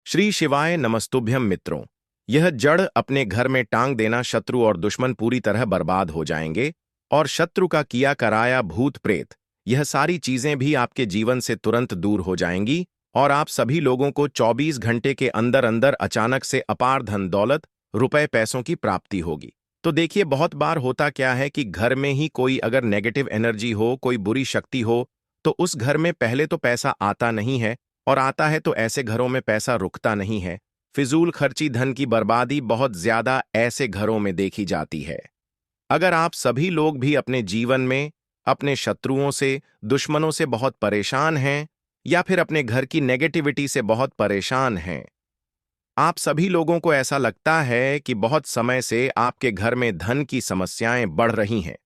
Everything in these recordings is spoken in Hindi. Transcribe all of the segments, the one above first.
श्री शिवाय नमस्तुभ्यम मित्रों। यह जड़ अपने घर में टांग देना, शत्रु और दुश्मन पूरी तरह बर्बाद हो जाएंगे और शत्रु का किया कराया भूत प्रेत, यह सारी चीजें भी आपके जीवन से तुरंत दूर हो जाएंगी और आप सभी लोगों को 24 घंटे के अंदर अंदर अचानक से अपार धन दौलत, रुपए पैसों की प्राप्ति होगी। तो देखिए, बहुत बार होता क्या है कि घर में ही कोई अगर नेगेटिव एनर्जी हो, कोई बुरी शक्ति हो, तो उस घर में पहले तो पैसा आता नहीं है, और आता है तो ऐसे घरों में पैसा रुकता नहीं है। फिजूल खर्ची, धन की बर्बादी बहुत ज्यादा ऐसे घरों में देखी जाती है। अगर आप सभी लोग भी अपने जीवन में अपने शत्रुओं से, दुश्मनों से बहुत परेशान हैं, या फिर अपने घर की नेगेटिविटी से बहुत परेशान हैं, आप सभी लोगों को ऐसा लगता है कि बहुत समय से आपके घर में धन की समस्याएं बढ़ रही हैं,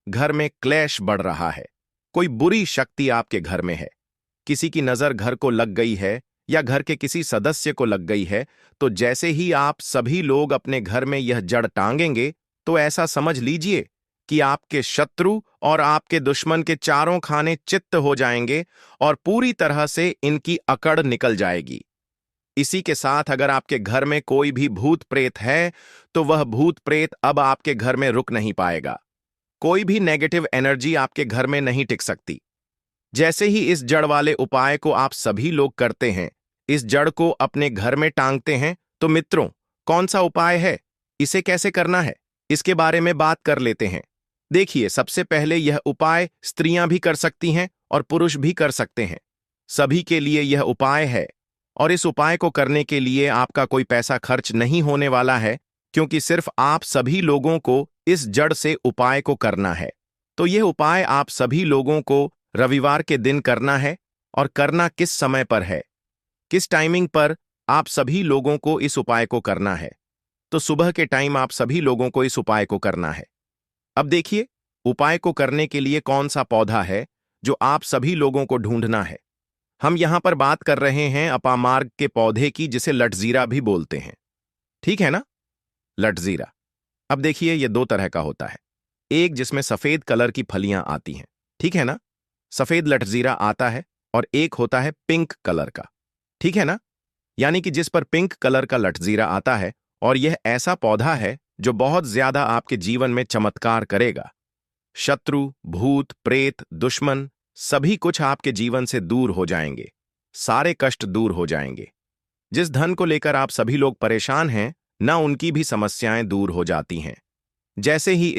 घर में क्लेश बढ़ रहा है, कोई बुरी शक्ति आपके घर में है, किसी की नजर घर को लग गई है या घर के किसी सदस्य को लग गई है, तो जैसे ही आप सभी लोग अपने घर में यह जड़ टांगेंगे, तो ऐसा समझ लीजिए कि आपके शत्रु और आपके दुश्मन के चारों खाने चित्त हो जाएंगे और पूरी तरह से इनकी अकड़ निकल जाएगी। इसी के साथ अगर आपके घर में कोई भी भूत प्रेत है, तो वह भूत प्रेत अब आपके घर में रुक नहीं पाएगा। कोई भी नेगेटिव एनर्जी आपके घर में नहीं टिक सकती। जैसे ही इस जड़ वाले उपाय को आप सभी लोग करते हैं, इस जड़ को अपने घर में टांगते हैं, तो मित्रों, कौन सा उपाय है, इसे कैसे करना है, इसके बारे में बात कर लेते हैं। देखिए, सबसे पहले यह उपाय स्त्रियां भी कर सकती हैं और पुरुष भी कर सकते हैं। सभी के लिए यह उपाय है, और इस उपाय को करने के लिए आपका कोई पैसा खर्च नहीं होने वाला है, क्योंकि सिर्फ आप सभी लोगों को इस जड़ से उपाय को करना है। तो यह उपाय आप सभी लोगों को रविवार के दिन करना है, और करना किस समय पर है, किस टाइमिंग पर आप सभी लोगों को इस उपाय को करना है। तो सुबह के टाइम आप सभी लोगों को इस उपाय को करना है। अब देखिए, उपाय को करने के लिए कौन सा पौधा है जो आप सभी लोगों को ढूंढना है। हम यहां पर बात कर रहे हैं अपामार्ग के पौधे की, जिसे लटजीरा भी बोलते हैं। ठीक है ना, लटजीरा। अब देखिए, यह दो तरह का होता है। एक जिसमें सफेद कलर की फलियां आती हैं, ठीक है ना, सफेद लटजीरा आता है, और एक होता है पिंक कलर का, ठीक है ना, यानी कि जिस पर पिंक कलर का लटजीरा आता है, और यह ऐसा पौधा है जो बहुत ज्यादा आपके जीवन में चमत्कार करेगा। शत्रु, भूत प्रेत, दुश्मन, सभी कुछ आपके जीवन से दूर हो जाएंगे, सारे कष्ट दूर हो जाएंगे। जिस धन को लेकर आप सभी लोग परेशान हैं, ना उनकी भी समस्याएं दूर हो जाती हैं। जैसे ही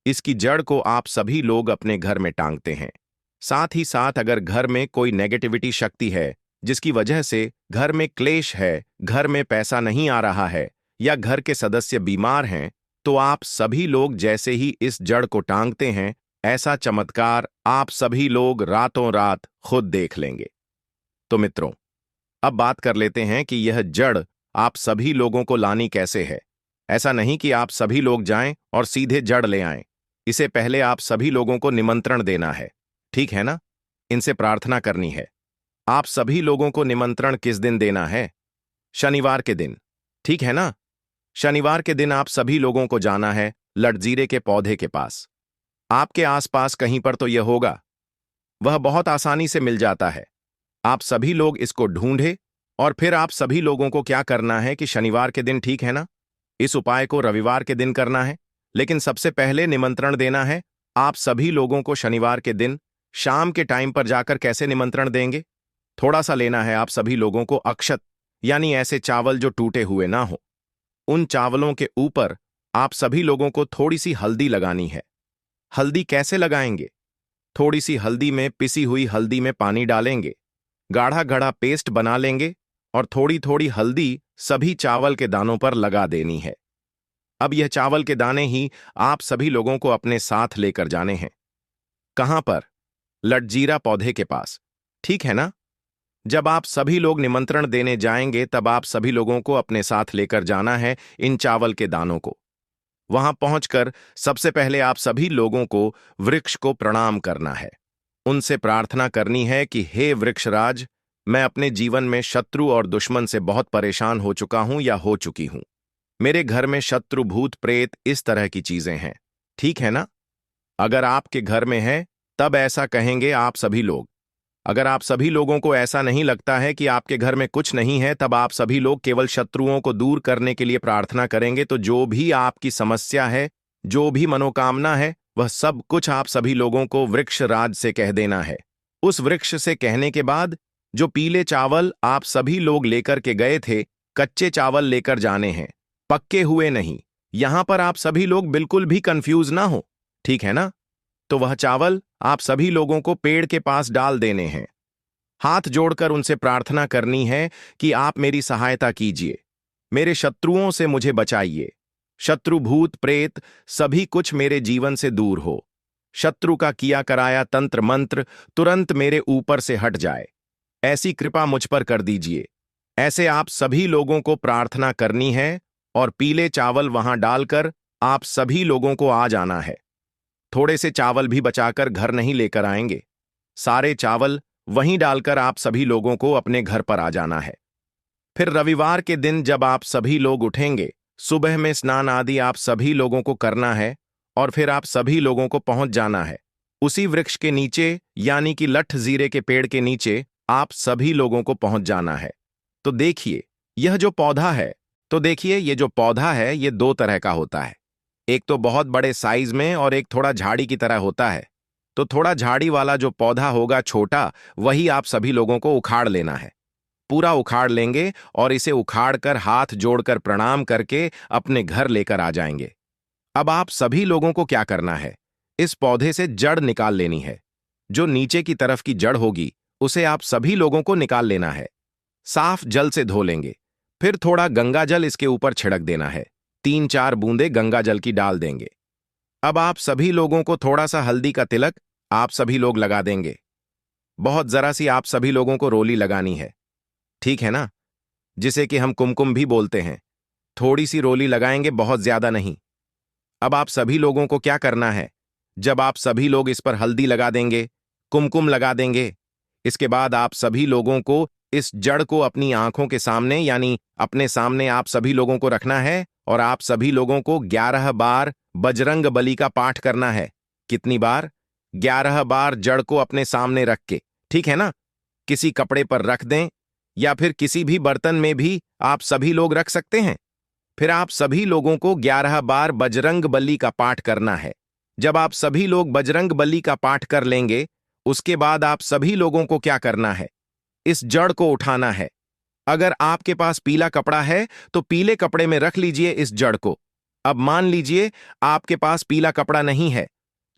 इसकी जड़ को आप सभी लोग अपने घर में टांगते हैं, साथ ही साथ अगर घर में कोई नेगेटिविटी शक्ति है, जिसकी वजह से घर में क्लेश है, घर में पैसा नहीं आ रहा है, या घर के सदस्य बीमार हैं, तो आप सभी लोग जैसे ही इस जड़ को टांगते हैं, ऐसा चमत्कार आप सभी लोग रातों रात खुद देख लेंगे। तो मित्रों, अब बात कर लेते हैं कि यह जड़ आप सभी लोगों को लानी कैसे है। ऐसा नहीं कि आप सभी लोग जाएं और सीधे जड़ ले आएं। इसे पहले आप सभी लोगों को निमंत्रण देना है, ठीक है ना, इनसे प्रार्थना करनी है। आप सभी लोगों को निमंत्रण किस दिन देना है? शनिवार के दिन, ठीक है ना। शनिवार के दिन आप सभी लोगों को जाना है लटजीरे के पौधे के पास। आपके आसपास कहीं पर तो यह होगा, वह बहुत आसानी से मिल जाता है। आप सभी लोग इसको ढूंढे, और फिर आप सभी लोगों को क्या करना है कि शनिवार के दिन, ठीक है ना, इस उपाय को रविवार के दिन करना है, लेकिन सबसे पहले निमंत्रण देना है आप सभी लोगों को शनिवार के दिन शाम के टाइम पर जाकर। कैसे निमंत्रण देंगे? थोड़ा सा लेना है आप सभी लोगों को अक्षत, यानी ऐसे चावल जो टूटे हुए ना हो। उन चावलों के ऊपर आप सभी लोगों को थोड़ी सी हल्दी लगानी है। हल्दी कैसे लगाएंगे? थोड़ी सी हल्दी में, पिसी हुई हल्दी में पानी डालेंगे, गाढ़ा गाढ़ा पेस्ट बना लेंगे, और थोड़ी थोड़ी हल्दी सभी चावल के दानों पर लगा देनी है। अब यह चावल के दाने ही आप सभी लोगों को अपने साथ लेकर जाने हैं। कहां पर? लटजीरा पौधे के पास, ठीक है ना। जब आप सभी लोग निमंत्रण देने जाएंगे, तब आप सभी लोगों को अपने साथ लेकर जाना है इन चावल के दानों को। वहां पहुंचकर सबसे पहले आप सभी लोगों को वृक्ष को प्रणाम करना है। उनसे प्रार्थना करनी है कि हे वृक्षराज, मैं अपने जीवन में शत्रु और दुश्मन से बहुत परेशान हो चुका हूं या हो चुकी हूं। मेरे घर में शत्रु, भूत प्रेत, इस तरह की चीजें हैं, ठीक है ना। अगर आपके घर में है, तब ऐसा कहेंगे आप सभी लोग। अगर आप सभी लोगों को ऐसा नहीं लगता है कि आपके घर में कुछ नहीं है, तब आप सभी लोग केवल शत्रुओं को दूर करने के लिए प्रार्थना करेंगे। तो जो भी आपकी समस्या है, जो भी मनोकामना है, वह सब कुछ आप सभी लोगों को वृक्ष राज से कह देना है। उस वृक्ष से कहने के बाद जो पीले चावल आप सभी लोग लेकर के गए थे, कच्चे चावल लेकर जाने हैं, पक्के हुए नहीं। यहां पर आप सभी लोग बिल्कुल भी कंफ्यूज ना हो, ठीक है ना? तो वह चावल आप सभी लोगों को पेड़ के पास डाल देने हैं। हाथ जोड़कर उनसे प्रार्थना करनी है कि आप मेरी सहायता कीजिए, मेरे शत्रुओं से मुझे बचाइए। शत्रु भूत प्रेत सभी कुछ मेरे जीवन से दूर हो। शत्रु का किया कराया तंत्र मंत्र तुरंत मेरे ऊपर से हट जाए, ऐसी कृपा मुझ पर कर दीजिए। ऐसे आप सभी लोगों को प्रार्थना करनी है और पीले चावल वहां डालकर आप सभी लोगों को आ जाना है। थोड़े से चावल भी बचाकर घर नहीं लेकर आएंगे, सारे चावल वहीं डालकर आप सभी लोगों को अपने घर पर आ जाना है। फिर रविवार के दिन जब आप सभी लोग उठेंगे, सुबह में स्नान आदि आप सभी लोगों को करना है और फिर आप सभी लोगों को पहुंच जाना है उसी वृक्ष के नीचे, यानी कि लठ जीरे के पेड़ के नीचे आप सभी लोगों को पहुंच जाना है। तो देखिए यह जो पौधा है, तो देखिए ये जो पौधा है ये दो तरह का होता है। एक तो बहुत बड़े साइज में और एक थोड़ा झाड़ी की तरह होता है। तो थोड़ा झाड़ी वाला जो पौधा होगा छोटा, वही आप सभी लोगों को उखाड़ लेना है। पूरा उखाड़ लेंगे और इसे उखाड़कर हाथ जोड़कर प्रणाम करके अपने घर लेकर आ जाएंगे। अब आप सभी लोगों को क्या करना है, इस पौधे से जड़ निकाल लेनी है। जो नीचे की तरफ की जड़ होगी उसे आप सभी लोगों को निकाल लेना है। साफ जल से धो लेंगे, फिर थोड़ा गंगा जल इसके ऊपर छिड़क देना है। 3-4 बूंदे गंगा जल की डाल देंगे। अब आप सभी लोगों को थोड़ा सा हल्दी का तिलक आप सभी लोग लगा देंगे। बहुत जरा सी आप सभी लोगों को रोली लगानी है, ठीक है ना, जिसे कि हम कुमकुम भी बोलते हैं। थोड़ी सी रोली लगाएंगे, बहुत ज्यादा नहीं। अब आप सभी लोगों को क्या करना है, जब आप सभी लोग इस पर हल्दी लगा देंगे, कुमकुम लगा देंगे, इसके बाद आप सभी लोगों को इस जड़ को अपनी आंखों के सामने यानी अपने सामने आप सभी लोगों को रखना है और आप सभी लोगों को 11 बार बजरंग बली का पाठ करना है। कितनी बार? 11 बार जड़ को अपने सामने रख के, ठीक है ना? किसी कपड़े पर रख दें या फिर किसी भी बर्तन में भी आप सभी लोग रख सकते हैं। फिर आप सभी लोगों को 11 बार बजरंग बली का पाठ करना है। जब आप सभी लोग बजरंग बली का पाठ कर लेंगे, उसके बाद आप सभी लोगों को क्या करना है, इस जड़ को उठाना है। अगर आपके पास पीला कपड़ा है तो पीले कपड़े में रख लीजिए इस जड़ को। अब मान लीजिए आपके पास पीला कपड़ा नहीं है,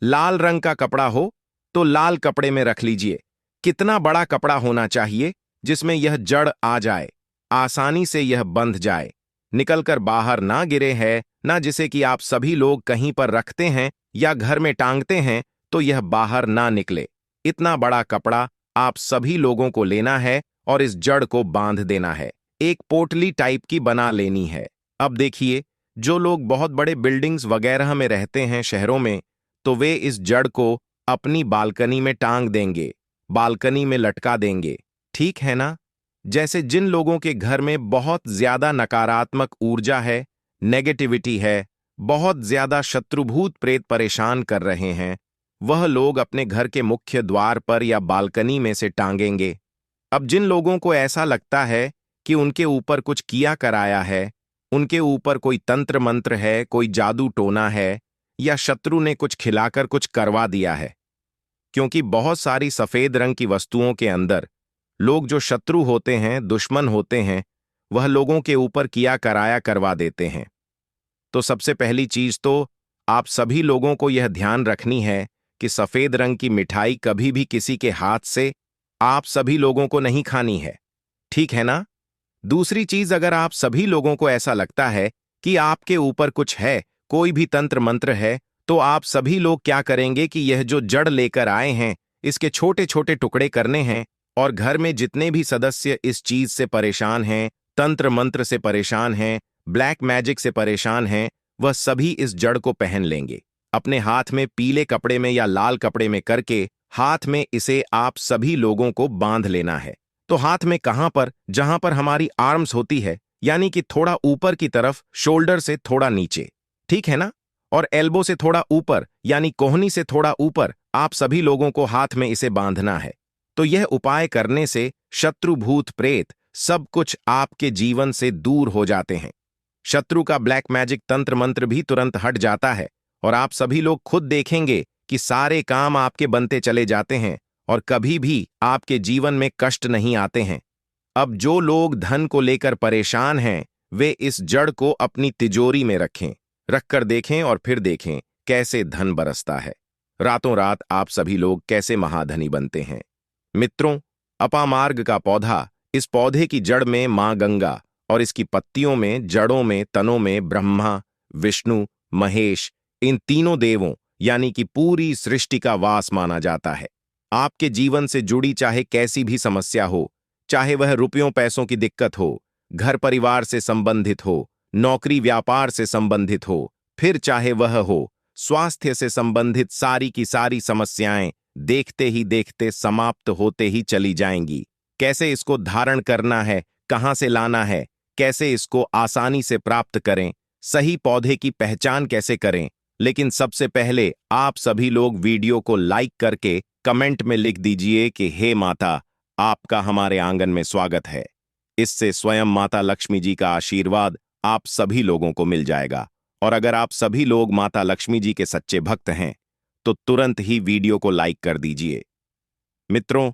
लाल रंग का कपड़ा हो तो लाल कपड़े में रख लीजिए। कितना बड़ा कपड़ा होना चाहिए जिसमें यह जड़ आ जाए, आसानी से यह बंध जाए, निकलकर बाहर ना गिरे है, ना जिसे कि आप सभी लोग कहीं पर रखते हैं या घर में टांगते हैं तो यह बाहर ना निकले। इतना बड़ा कपड़ा आप सभी लोगों को लेना है और इस जड़ को बांध देना है। एक पोटली टाइप की बना लेनी है। अब देखिए, जो लोग बहुत बड़े बिल्डिंग्स वगैरह में रहते हैं शहरों में, तो वे इस जड़ को अपनी बालकनी में टांग देंगे, बालकनी में लटका देंगे, ठीक है ना? जैसे जिन लोगों के घर में बहुत ज्यादा नकारात्मक ऊर्जा है, नेगेटिविटी है, बहुत ज्यादा शत्रुभूत प्रेत परेशान कर रहे हैं, वह लोग अपने घर के मुख्य द्वार पर या बालकनी में से टांगेंगे। अब जिन लोगों को ऐसा लगता है कि उनके ऊपर कुछ किया कराया है, उनके ऊपर कोई तंत्र मंत्र है, कोई जादू टोना है, या शत्रु ने कुछ खिलाकर कुछ करवा दिया है, क्योंकि बहुत सारी सफेद रंग की वस्तुओं के अंदर लोग जो शत्रु होते हैं, दुश्मन होते हैं, वह लोगों के ऊपर किया कराया करवा देते हैं। तो सबसे पहली चीज तो आप सभी लोगों को यह ध्यान रखनी है कि सफेद रंग की मिठाई कभी भी किसी के हाथ से आप सभी लोगों को नहीं खानी है, ठीक है ना? दूसरी चीज, अगर आप सभी लोगों को ऐसा लगता है कि आपके ऊपर कुछ है, कोई भी तंत्र मंत्र है, तो आप सभी लोग क्या करेंगे कि यह जो जड़ लेकर आए हैं, इसके छोटे छोटे टुकड़े करने हैं और घर में जितने भी सदस्य इस चीज से परेशान हैं, तंत्र मंत्र से परेशान हैं, ब्लैक मैजिक से परेशान हैं, वह सभी इस जड़ को पहन लेंगे। अपने हाथ में पीले कपड़े में या लाल कपड़े में करके हाथ में इसे आप सभी लोगों को बांध लेना है। तो हाथ में कहां पर? जहां पर हमारी आर्म्स होती है, यानी कि थोड़ा ऊपर की तरफ, शोल्डर से थोड़ा नीचे, ठीक है ना? और एल्बो से थोड़ा ऊपर, यानी कोहनी से थोड़ा ऊपर, आप सभी लोगों को हाथ में इसे बांधना है। तो यह उपाय करने से शत्रु भूत प्रेत सब कुछ आपके जीवन से दूर हो जाते हैं। शत्रु का ब्लैक मैजिक तंत्र मंत्र भी तुरंत हट जाता है और आप सभी लोग खुद देखेंगे कि सारे काम आपके बनते चले जाते हैं और कभी भी आपके जीवन में कष्ट नहीं आते हैं। अब जो लोग धन को लेकर परेशान हैं, वे इस जड़ को अपनी तिजोरी में रखें, रखकर देखें और फिर देखें कैसे धन बरसता है। रातों रात आप सभी लोग कैसे महाधनी बनते हैं। मित्रों, अपामार्ग का पौधा, इस पौधे की जड़ में मां गंगा और इसकी पत्तियों में, जड़ों में, तनों में ब्रह्मा, विष्णु, महेश, इन तीनों देवों यानी कि पूरी सृष्टि का वास माना जाता है। आपके जीवन से जुड़ी चाहे कैसी भी समस्या हो, चाहे वह रुपयों पैसों की दिक्कत हो, घर परिवार से संबंधित हो, नौकरी व्यापार से संबंधित हो, फिर चाहे वह हो स्वास्थ्य से संबंधित, सारी की सारी समस्याएं देखते ही देखते समाप्त होते ही चली जाएंगी। कैसे इसको धारण करना है, कहां से लाना है, कैसे इसको आसानी से प्राप्त करें, सही पौधे की पहचान कैसे करें। लेकिन सबसे पहले आप सभी लोग वीडियो को लाइक करके कमेंट में लिख दीजिए कि हे माता, आपका हमारे आंगन में स्वागत है। इससे स्वयं माता लक्ष्मी जी का आशीर्वाद आप सभी लोगों को मिल जाएगा। और अगर आप सभी लोग माता लक्ष्मी जी के सच्चे भक्त हैं तो तुरंत ही वीडियो को लाइक कर दीजिए। मित्रों,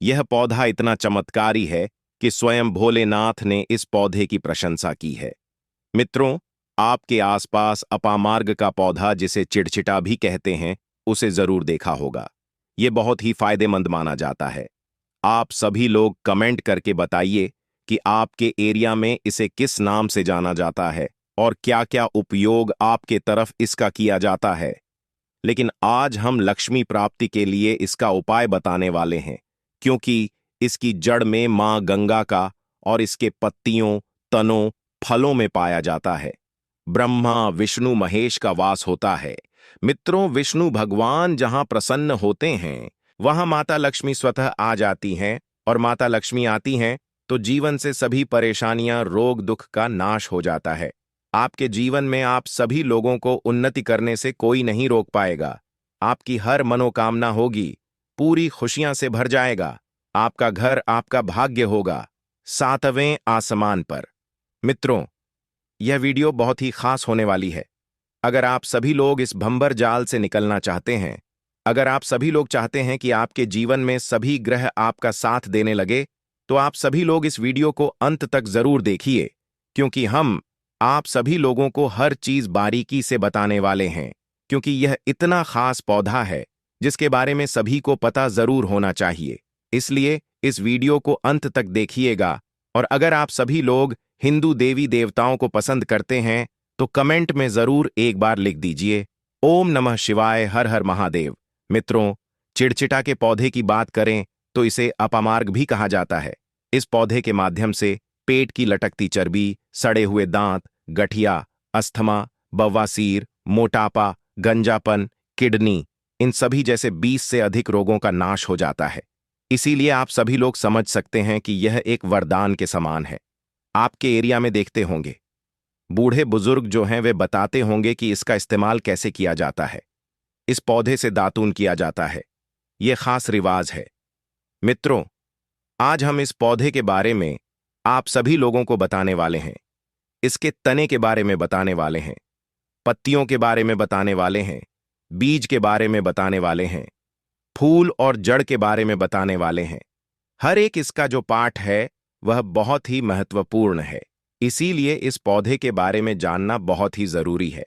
यह पौधा इतना चमत्कारी है कि स्वयं भोलेनाथ ने इस पौधे की प्रशंसा की है। मित्रों, आपके आसपास अपामार्ग का पौधा, जिसे चिड़चिटा भी कहते हैं, उसे जरूर देखा होगा। यह बहुत ही फायदेमंद माना जाता है। आप सभी लोग कमेंट करके बताइए कि आपके एरिया में इसे किस नाम से जाना जाता है और क्या क्या उपयोग आपके तरफ इसका किया जाता है। लेकिन आज हम लक्ष्मी प्राप्ति के लिए इसका उपाय बताने वाले हैं, क्योंकि इसकी जड़ में मां गंगा का और इसके पत्तियों, तनों, फलों में पाया जाता है ब्रह्मा, विष्णु, महेश का वास होता है। मित्रों, विष्णु भगवान जहां प्रसन्न होते हैं वहां माता लक्ष्मी स्वतः आ जाती हैं, और माता लक्ष्मी आती हैं तो जीवन से सभी परेशानियां, रोग, दुख का नाश हो जाता है। आपके जीवन में आप सभी लोगों को उन्नति करने से कोई नहीं रोक पाएगा। आपकी हर मनोकामना होगी, पूरी खुशियां से भर जाएगा। आपका घर आपका भाग्य होगा 7वें आसमान पर। मित्रों, यह वीडियो बहुत ही खास होने वाली है। अगर आप सभी लोग इस भंवर जाल से निकलना चाहते हैं, अगर आप सभी लोग चाहते हैं कि आपके जीवन में सभी ग्रह आपका साथ देने लगे, तो आप सभी लोग इस वीडियो को अंत तक जरूर देखिए, क्योंकि हम आप सभी लोगों को हर चीज बारीकी से बताने वाले हैं। क्योंकि यह इतना खास पौधा है जिसके बारे में सभी को पता जरूर होना चाहिए। इसलिए इस वीडियो को अंत तक देखिएगा। और अगर आप सभी लोग हिंदू देवी देवताओं को पसंद करते हैं तो कमेंट में जरूर एक बार लिख दीजिए, ओम नमः शिवाय, हर हर महादेव। मित्रों, चिड़चिटा के पौधे की बात करें तो इसे अपामार्ग भी कहा जाता है। इस पौधे के माध्यम से पेट की लटकती चर्बी, सड़े हुए दांत, गठिया, अस्थमा, बवासीर, मोटापा, गंजापन, किडनी, इन सभी जैसे 20 से अधिक रोगों का नाश हो जाता है। इसीलिए आप सभी लोग समझ सकते हैं कि यह एक वरदान के समान है। आपके एरिया में देखते होंगे, बूढ़े बुजुर्ग जो हैं वे बताते होंगे कि इसका इस्तेमाल कैसे किया जाता है। इस पौधे से दातून किया जाता है। यह खास रिवाज है। मित्रों, आज हम इस पौधे के बारे में आप सभी लोगों को बताने वाले हैं। इसके तने के बारे में बताने वाले हैं, पत्तियों के बारे में बताने वाले हैं, बीज के बारे में बताने वाले हैं, फूल और जड़ के बारे में बताने वाले हैं। हर एक इसका जो पार्ट है वह बहुत ही महत्वपूर्ण है। इसीलिए इस पौधे के बारे में जानना बहुत ही जरूरी है।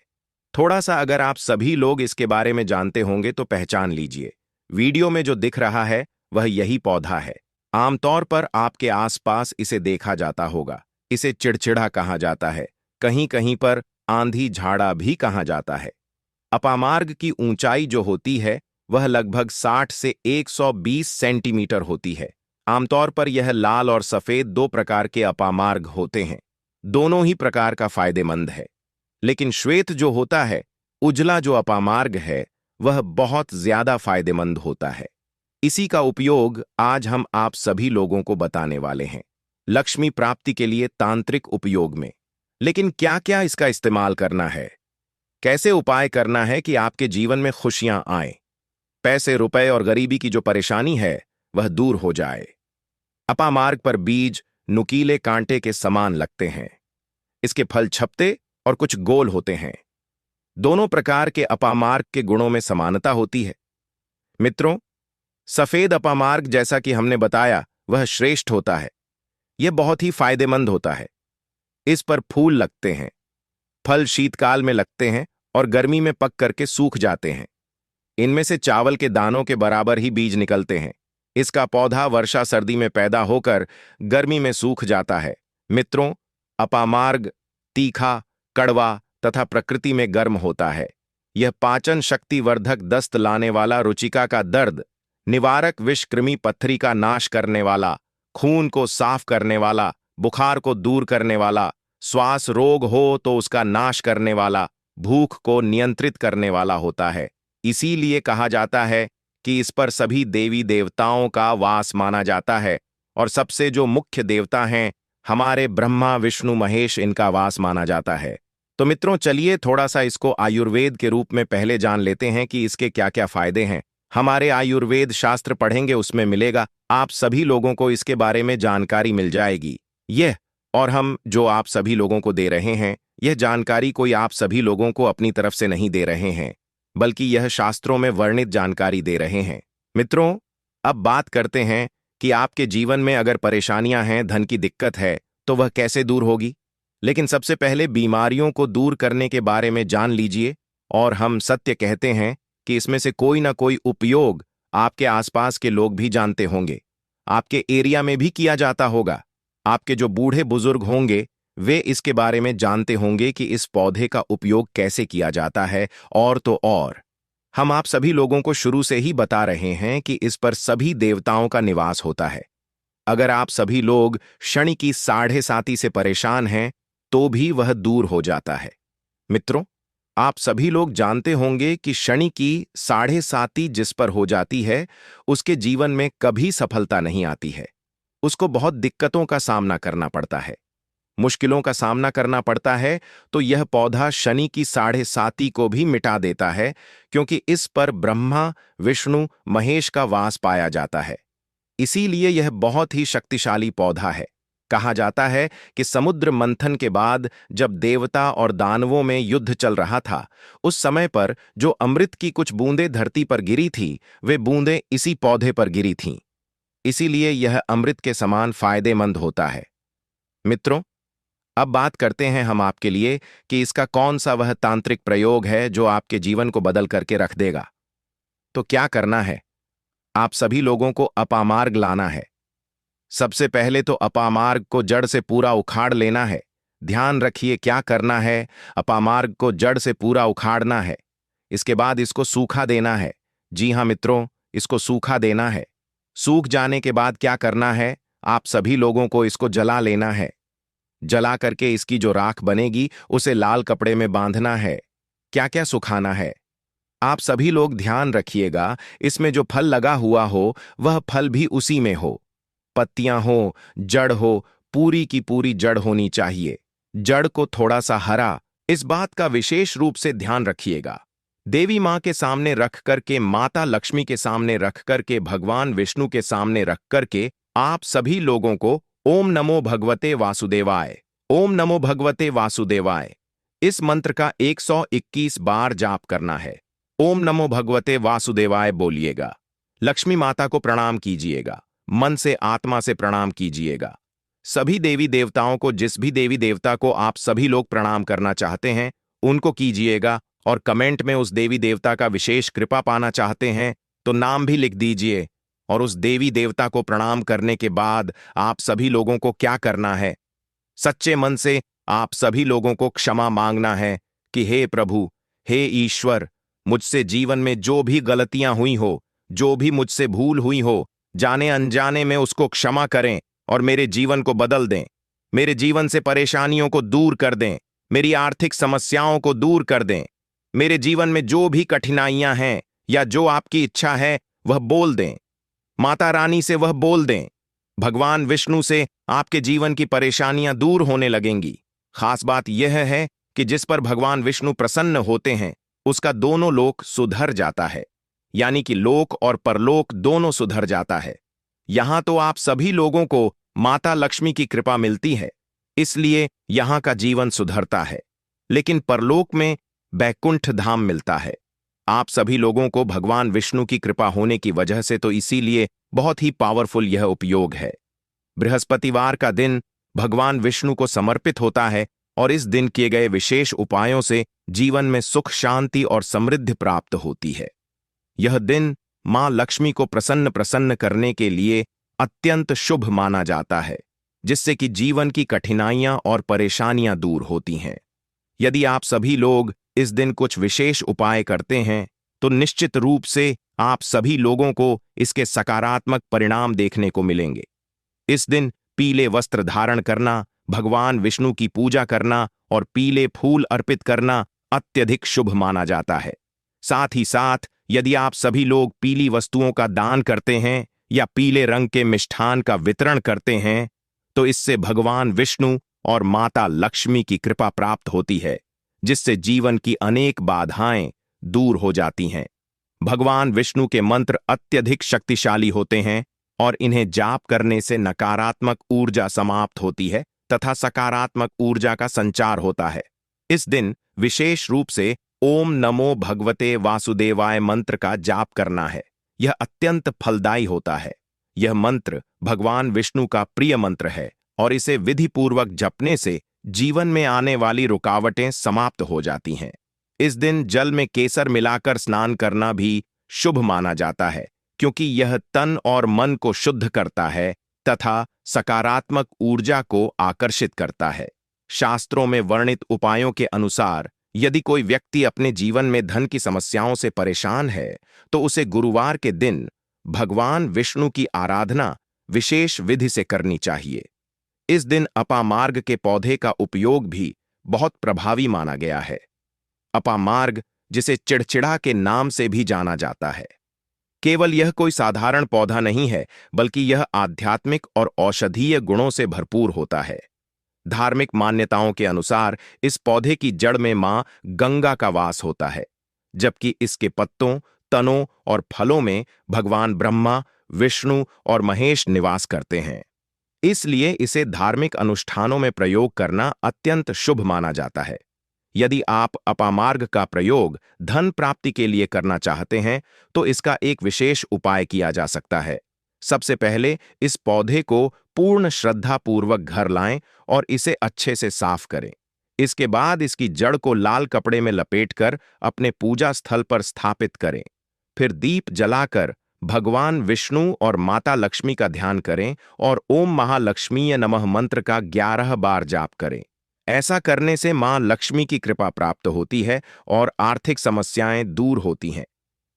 थोड़ा सा अगर आप सभी लोग इसके बारे में जानते होंगे तो पहचान लीजिए। वीडियो में जो दिख रहा है वह यही पौधा है। आमतौर पर आपके आसपास इसे देखा जाता होगा। इसे चिड़चिड़ा कहा जाता है, कहीं कहीं पर आंधी झाड़ा भी कहा जाता है। अपामार्ग की ऊंचाई जो होती है वह लगभग 60 से 120 सेंटीमीटर होती है। आमतौर पर यह लाल और सफेद दो प्रकार के अपामार्ग होते हैं। दोनों ही प्रकार का फायदेमंद है, लेकिन श्वेत जो होता है, उजला जो अपामार्ग है, वह बहुत ज्यादा फायदेमंद होता है। इसी का उपयोग आज हम आप सभी लोगों को बताने वाले हैं, लक्ष्मी प्राप्ति के लिए तांत्रिक उपयोग में। लेकिन क्या क्या इसका इस्तेमाल करना है, कैसे उपाय करना है कि आपके जीवन में खुशियां आए, पैसे, रुपए और गरीबी की जो परेशानी है वह दूर हो जाए। अपामार्ग पर बीज नुकीले कांटे के समान लगते हैं। इसके फल छपते और कुछ गोल होते हैं। दोनों प्रकार के अपामार्ग के गुणों में समानता होती है। मित्रों, सफेद अपामार्ग, जैसा कि हमने बताया, वह श्रेष्ठ होता है। यह बहुत ही फायदेमंद होता है। इस पर फूल लगते हैं। फल शीतकाल में लगते हैं और गर्मी में पक करके सूख जाते हैं। इनमें से चावल के दानों के बराबर ही बीज निकलते हैं। इसका पौधा वर्षा सर्दी में पैदा होकर गर्मी में सूख जाता है। मित्रों, अपामार्ग तीखा, कड़वा तथा प्रकृति में गर्म होता है। यह पाचन शक्तिवर्धक, दस्त लाने वाला, रुचिका का दर्द निवारक, विष कृमि पत्थरी का नाश करने वाला, खून को साफ करने वाला, बुखार को दूर करने वाला, श्वास रोग हो तो उसका नाश करने वाला, भूख को नियंत्रित करने वाला होता है। इसीलिए कहा जाता है कि इस पर सभी देवी देवताओं का वास माना जाता है और सबसे जो मुख्य देवता हैं, हमारे ब्रह्मा विष्णु महेश, इनका वास माना जाता है। तो मित्रों, चलिए थोड़ा सा इसको आयुर्वेद के रूप में पहले जान लेते हैं कि इसके क्या क्या फायदे हैं। हमारे आयुर्वेद शास्त्र पढ़ेंगे, उसमें मिलेगा, आप सभी लोगों को इसके बारे में जानकारी मिल जाएगी। यह और हम जो आप सभी लोगों को दे रहे हैं, यह जानकारी कोई आप सभी लोगों को अपनी तरफ से नहीं दे रहे हैं, बल्कि यह शास्त्रों में वर्णित जानकारी दे रहे हैं। मित्रों, अब बात करते हैं कि आपके जीवन में अगर परेशानियां हैं, धन की दिक्कत है, तो वह कैसे दूर होगी। लेकिन सबसे पहले बीमारियों को दूर करने के बारे में जान लीजिए। और हम सत्य कहते हैं कि इसमें से कोई ना कोई उपयोग आपके आसपास के लोग भी जानते होंगे, आपके एरिया में भी किया जाता होगा। आपके जो बूढ़े बुजुर्ग होंगे, वे इसके बारे में जानते होंगे कि इस पौधे का उपयोग कैसे किया जाता है। और तो और हम आप सभी लोगों को शुरू से ही बता रहे हैं कि इस पर सभी देवताओं का निवास होता है। अगर आप सभी लोग शनि की 7.5 से परेशान हैं, तो भी वह दूर हो जाता है। मित्रों, आप सभी लोग जानते होंगे कि शनि की 7.5 जिस पर हो जाती है, उसके जीवन में कभी सफलता नहीं आती है। उसको बहुत दिक्कतों का सामना करना पड़ता है, मुश्किलों का सामना करना पड़ता है। तो यह पौधा शनि की 7.5 को भी मिटा देता है, क्योंकि इस पर ब्रह्मा विष्णु महेश का वास पाया जाता है। इसीलिए यह बहुत ही शक्तिशाली पौधा है। कहा जाता है कि समुद्र मंथन के बाद जब देवता और दानवों में युद्ध चल रहा था, उस समय पर जो अमृत की कुछ बूंदें धरती पर गिरी थी, वे बूंदें इसी पौधे पर गिरी थीं। इसीलिए यह अमृत के समान फायदेमंद होता है। मित्रों, अब बात करते हैं हम आपके लिए कि इसका कौन सा वह तांत्रिक प्रयोग है जो आपके जीवन को बदल करके रख देगा। तो क्या करना है? आप सभी लोगों को अपामार्ग लाना है। सबसे पहले तो अपामार्ग को जड़ से पूरा उखाड़ लेना है। ध्यान रखिए क्या करना है, अपामार्ग को जड़ से पूरा उखाड़ना है। इसके बाद इसको सूखा देना है। जी हाँ मित्रों, इसको सूखा देना है। सूख जाने के बाद क्या करना है, आप सभी लोगों को इसको जला लेना है। जला करके इसकी जो राख बनेगी, उसे लाल कपड़े में बांधना है। क्या क्या सुखाना है, आप सभी लोग ध्यान रखिएगा, इसमें जो फल लगा हुआ हो, वह फल भी उसी में हो। पत्तियां हो, जड़ हो, पूरी की पूरी जड़ होनी चाहिए। जड़ को थोड़ा सा हरा, इस बात का विशेष रूप से ध्यान रखिएगा। देवी मां के सामने रख करके, माता लक्ष्मी के सामने रख करके, भगवान विष्णु के सामने रख करके आप सभी लोगों को ओम नमो भगवते वासुदेवाय, ओम नमो भगवते वासुदेवाय, इस मंत्र का 121 बार जाप करना है। ओम नमो भगवते वासुदेवाय बोलिएगा। लक्ष्मी माता को प्रणाम कीजिएगा, मन से आत्मा से प्रणाम कीजिएगा। सभी देवी देवताओं को, जिस भी देवी देवता को आप सभी लोग प्रणाम करना चाहते हैं, उनको कीजिएगा। और कमेंट में उस देवी देवता का विशेष कृपा पाना चाहते हैं तो नाम भी लिख दीजिए। और उस देवी देवता को प्रणाम करने के बाद आप सभी लोगों को क्या करना है, सच्चे मन से आप सभी लोगों को क्षमा मांगना है कि हे प्रभु, हे ईश्वर, मुझसे जीवन में जो भी गलतियां हुई हो, जो भी मुझसे भूल हुई हो, जाने अनजाने में उसको क्षमा करें और मेरे जीवन को बदल दें। मेरे जीवन से परेशानियों को दूर कर दें, मेरी आर्थिक समस्याओं को दूर कर दें। मेरे जीवन में जो भी कठिनाइयां हैं या जो आपकी इच्छा है, वह बोल दें। माता रानी से वह बोल दें। भगवान विष्णु से आपके जीवन की परेशानियां दूर होने लगेंगी। खास बात यह है कि जिस पर भगवान विष्णु प्रसन्न होते हैं, उसका दोनों लोक सुधर जाता है, यानी कि लोक और परलोक दोनों सुधर जाता है। यहाँ तो आप सभी लोगों को माता लक्ष्मी की कृपा मिलती है, इसलिए यहाँ का जीवन सुधरता है। लेकिन परलोक में बैकुंठ धाम मिलता है। आप सभी लोगों को भगवान विष्णु की कृपा होने की वजह से तो इसीलिए बहुत ही पावरफुल यह उपयोग है। बृहस्पतिवार का दिन भगवान विष्णु को समर्पित होता है और इस दिन किए गए विशेष उपायों से जीवन में सुख, शांति और समृद्धि प्राप्त होती है। यह दिन मां लक्ष्मी को प्रसन्न प्रसन्न करने के लिए अत्यंत शुभ माना जाता है, जिससे कि जीवन की कठिनाइयां और परेशानियां दूर होती हैं। यदि आप सभी लोग इस दिन कुछ विशेष उपाय करते हैं तो निश्चित रूप से आप सभी लोगों को इसके सकारात्मक परिणाम देखने को मिलेंगे। इस दिन पीले वस्त्र धारण करना, भगवान विष्णु की पूजा करना और पीले फूल अर्पित करना अत्यधिक शुभ माना जाता है। साथ ही साथ यदि आप सभी लोग पीली वस्तुओं का दान करते हैं या पीले रंग के मिष्ठान का वितरण करते हैं तो इससे भगवान विष्णु और माता लक्ष्मी की कृपा प्राप्त होती है, जिससे जीवन की अनेक बाधाएं दूर हो जाती हैं। भगवान विष्णु के मंत्र अत्यधिक शक्तिशाली होते हैं और इन्हें जाप करने से नकारात्मक ऊर्जा समाप्त होती है तथा सकारात्मक ऊर्जा का संचार होता है। इस दिन विशेष रूप से ओम नमो भगवते वासुदेवाय मंत्र का जाप करना है। यह अत्यंत फलदायी होता है। यह मंत्र भगवान विष्णु का प्रिय मंत्र है और इसे विधिपूर्वक जपने से जीवन में आने वाली रुकावटें समाप्त हो जाती हैं। इस दिन जल में केसर मिलाकर स्नान करना भी शुभ माना जाता है, क्योंकि यह तन और मन को शुद्ध करता है तथा सकारात्मक ऊर्जा को आकर्षित करता है। शास्त्रों में वर्णित उपायों के अनुसार यदि कोई व्यक्ति अपने जीवन में धन की समस्याओं से परेशान है तो उसे गुरुवार के दिन भगवान विष्णु की आराधना विशेष विधि से करनी चाहिए। इस दिन अपामार्ग के पौधे का उपयोग भी बहुत प्रभावी माना गया है। अपामार्ग, जिसे चिड़चिड़ा के नाम से भी जाना जाता है, केवल यह कोई साधारण पौधा नहीं है, बल्कि यह आध्यात्मिक और औषधीय गुणों से भरपूर होता है। धार्मिक मान्यताओं के अनुसार इस पौधे की जड़ में मां गंगा का वास होता है, जबकि इसके पत्तों, तनों और फलों में भगवान ब्रह्मा, विष्णु और महेश निवास करते हैं। इसलिए इसे धार्मिक अनुष्ठानों में प्रयोग करना अत्यंत शुभ माना जाता है। यदि आप अपामार्ग का प्रयोग धन प्राप्ति के लिए करना चाहते हैं तो इसका एक विशेष उपाय किया जा सकता है। सबसे पहले इस पौधे को पूर्ण श्रद्धापूर्वक घर लाएं और इसे अच्छे से साफ करें। इसके बाद इसकी जड़ को लाल कपड़े में लपेटकर अपने पूजा स्थल पर स्थापित करें। फिर दीप जलाकर भगवान विष्णु और माता लक्ष्मी का ध्यान करें और ओम महालक्ष्मीय नमः मंत्र का 11 बार जाप करें। ऐसा करने से मां लक्ष्मी की कृपा प्राप्त होती है और आर्थिक समस्याएं दूर होती हैं।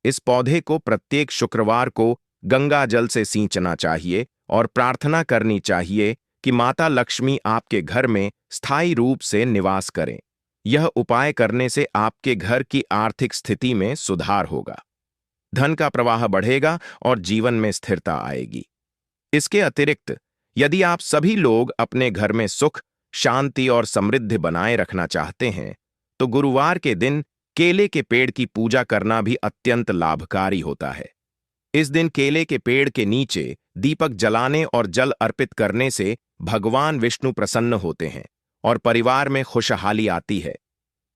इस पौधे को प्रत्येक शुक्रवार को गंगा जल से सींचना चाहिए और प्रार्थना करनी चाहिए कि माता लक्ष्मी आपके घर में स्थायी रूप से निवास करें। यह उपाय करने से आपके घर की आर्थिक स्थिति में सुधार होगा, धन का प्रवाह बढ़ेगा और जीवन में स्थिरता आएगी। इसके अतिरिक्त यदि आप सभी लोग अपने घर में सुख, शांति और समृद्धि बनाए रखना चाहते हैं तो गुरुवार के दिन केले के पेड़ की पूजा करना भी अत्यंत लाभकारी होता है। इस दिन केले के पेड़ के नीचे दीपक जलाने और जल अर्पित करने से भगवान विष्णु प्रसन्न होते हैं और परिवार में खुशहाली आती है।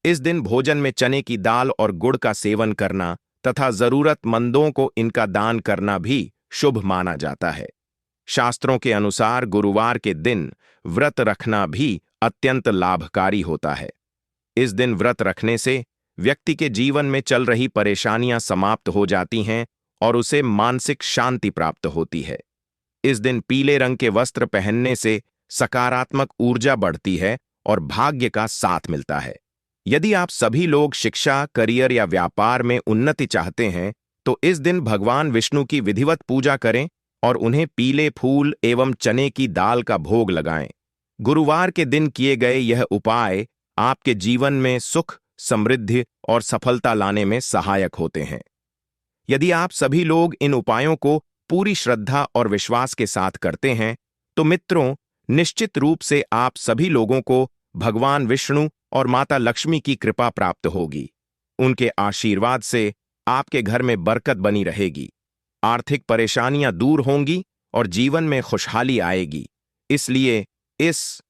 इस दिन भोजन में चने की दाल और गुड़ का सेवन करना तथा जरूरतमंदों को इनका दान करना भी शुभ माना जाता है। शास्त्रों के अनुसार गुरुवार के दिन व्रत रखना भी अत्यंत लाभकारी होता है। इस दिन व्रत रखने से व्यक्ति के जीवन में चल रही परेशानियां समाप्त हो जाती हैं और उसे मानसिक शांति प्राप्त होती है। इस दिन पीले रंग के वस्त्र पहनने से सकारात्मक ऊर्जा बढ़ती है और भाग्य का साथ मिलता है। यदि आप सभी लोग शिक्षा, करियर या व्यापार में उन्नति चाहते हैं तो इस दिन भगवान विष्णु की विधिवत पूजा करें और उन्हें पीले फूल एवं चने की दाल का भोग लगाएं। गुरुवार के दिन किए गए यह उपाय आपके जीवन में सुख, समृद्धि और सफलता लाने में सहायक होते हैं। यदि आप सभी लोग इन उपायों को पूरी श्रद्धा और विश्वास के साथ करते हैं तो मित्रों, निश्चित रूप से आप सभी लोगों को भगवान विष्णु और माता लक्ष्मी की कृपा प्राप्त होगी। उनके आशीर्वाद से आपके घर में बरकत बनी रहेगी, आर्थिक परेशानियां दूर होंगी और जीवन में खुशहाली आएगी। इसलिए इस